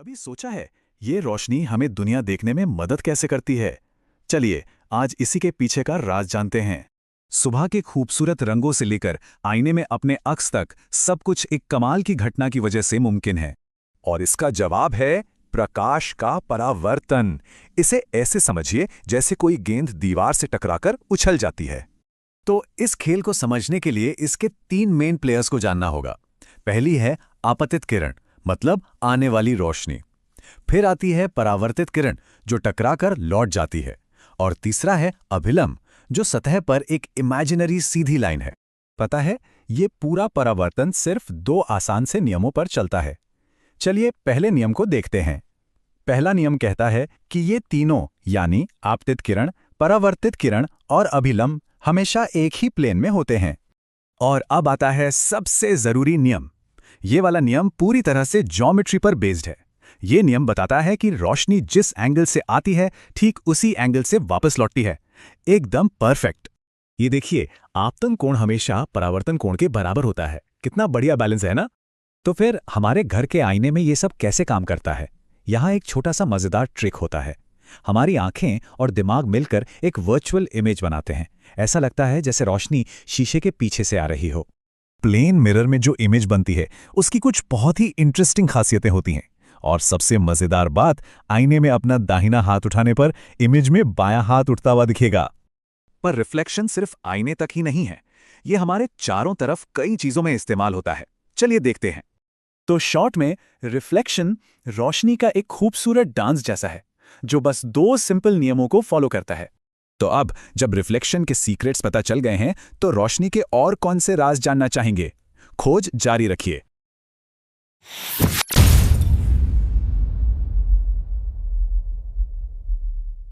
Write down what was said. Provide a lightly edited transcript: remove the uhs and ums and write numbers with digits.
कभी सोचा है ये रोशनी हमें दुनिया देखने में मदद कैसे करती है? चलिए आज इसी के पीछे का राज जानते हैं। सुबह के खूबसूरत रंगों से लेकर आईने में अपने अक्स तक सब कुछ एक कमाल की घटना की वजह से मुमकिन है। और इसका जवाब है प्रकाश का परावर्तन। इसे ऐसे समझिए जैसे कोई गेंद दीवार से टकराकर उछल जाती है। तो इस खेल को समझने के लिए इसके 3 मेन प्लेयर्स को जानना होगा। पहली है आपतित किरण, मतलब आने वाली रोशनी। फिर आती है परावर्तित किरण, जो टकराकर लौट जाती है। और तीसरा है अभिलंब, जो सतह पर एक इमेजिनरी सीधी लाइन है। पता है, ये पूरा परावर्तन सिर्फ 2 आसान से नियमों पर चलता है। चलिए पहले नियम को देखते हैं। पहला नियम कहता है कि ये तीनों यानी आपतित किरण, परावर्तित किरण और अभिलंब हमेशा एक ही प्लेन में होते हैं। और अब आता है सबसे जरूरी नियम। ये वाला नियम पूरी तरह से ज्योमेट्री पर बेस्ड है। ये नियम बताता है कि रोशनी जिस एंगल से आती है ठीक उसी एंगल से वापस लौटती है, एकदम परफेक्ट। ये देखिए, आपतन कोण हमेशा परावर्तन कोण के बराबर होता है। कितना बढ़िया बैलेंस है ना? तो फिर हमारे घर के आईने में ये सब कैसे काम करता है? यहाँ एक छोटा सा मजेदार ट्रिक होता है। हमारी आंखें और दिमाग मिलकर एक वर्चुअल इमेज बनाते हैं। ऐसा लगता है जैसे रोशनी शीशे के पीछे से आ रही हो। प्लेन मिरर में जो इमेज बनती है उसकी कुछ बहुत ही इंटरेस्टिंग खासियतें होती हैं। और सबसे मजेदार बात, आईने में अपना दाहिना हाथ उठाने पर इमेज में बायां हाथ उठता हुआ दिखेगा। पर रिफ्लेक्शन सिर्फ आईने तक ही नहीं है, ये हमारे चारों तरफ कई चीजों में इस्तेमाल होता है। चलिए देखते हैं। तो शॉर्ट में रिफ्लेक्शन रोशनी का एक खूबसूरत डांस जैसा है, जो बस 2 सिंपल नियमों को फॉलो करता है। तो अब जब रिफ्लेक्शन के सीक्रेट्स पता चल गए हैं, तो रोशनी के और कौन से राज जानना चाहेंगे? खोज जारी रखिए।